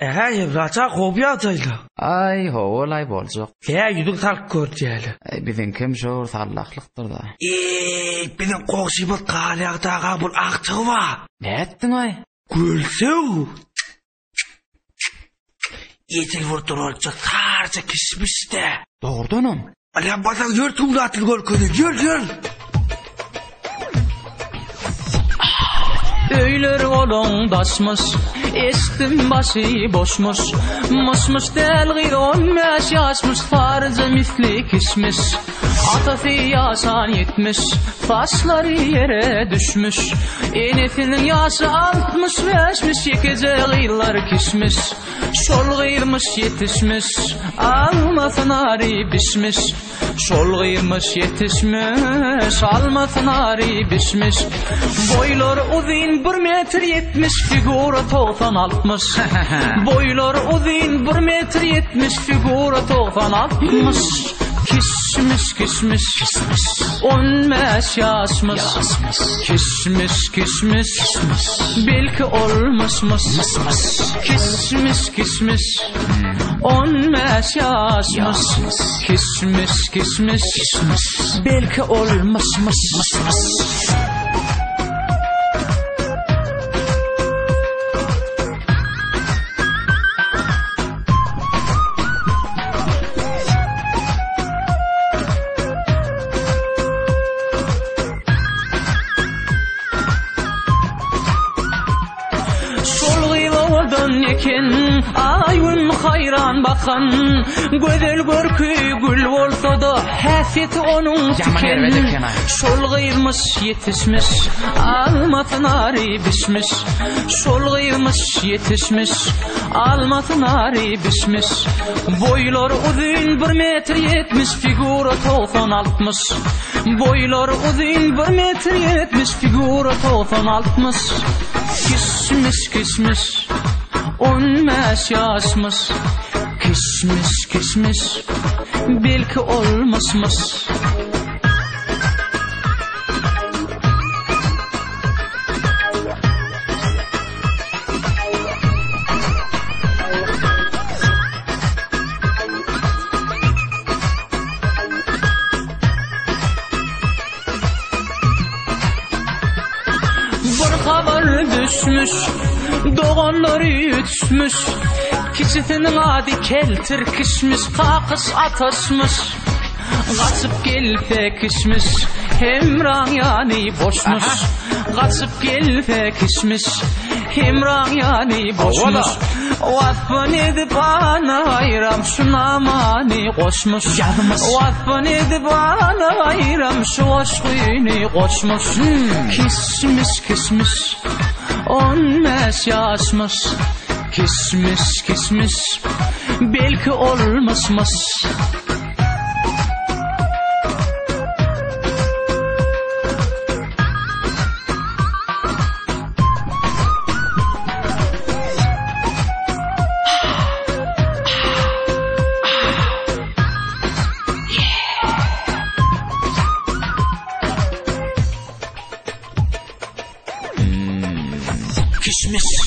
Raça kopyataydı. Ay olay boljak. Yüzük tark görjeli. Bizin kim şor sallaqlyqdyr da. Benim qoşymy qalaqdaga bul aqçygy var. Näetdiň ay? Gülsew. Yetil vurturulca tarca kişmişde. Doğrudanam. Ala bana yer tuğlatır görkünü. Yer. Öyler olon daşmış, estim başı boşmuş. Mışmış del gıyr 15 yaşmış, farca misli kişmiş. Atası yaşan 70, taşları yere düşmüş. Enesinin yaşı 65'miş, yekece gıyırlar kişmiş. Şol gıyırmış yetişmiş, almasın ari bişmiş. Şol gıyırmış yetişmiş, almasın ari bişmiş. Boylar uzun 1,70 m, figura 90-60. Boylar uzun 1,70 m, figura 90-60. Kişmiş 15 yaşmış. Kişmiş belki olmuşmuş. Kişmiş 15 yaşmış. Kişmiş belki olmuşmuş. Ayun hayran bakan, gözel görkü gül olsa da hasret onun tiken. Şol gıyırmış yetişmiş, almasın ari bişmiş. Şol gıyırmış yetişmiş, almasın ari bişmiş. Boylar uzun 1,70 m, figura 90-60. Boylar uzun 1,70 m, figura 90-60. Kişmiş 15 yaşmış. Kişmiş belki olmuşmuş. Bir haber düşmüş, doğanları ütmüş. Kişisinin adi keltir kişmiş, kakış ataşmış. Kaçıp gelip pekişmiş, hemran yani boşmuş. Kaçıp gelip pekişmiş, hemran yani boşmuş. Vasfın edip ana ayram, şuna mani koşmuş. Vasfın edip ana ayram, şu aşkını koşmuş. Kişmiş 15 yaşmış. Kişmiş belki olmuşmuş. Kişmiş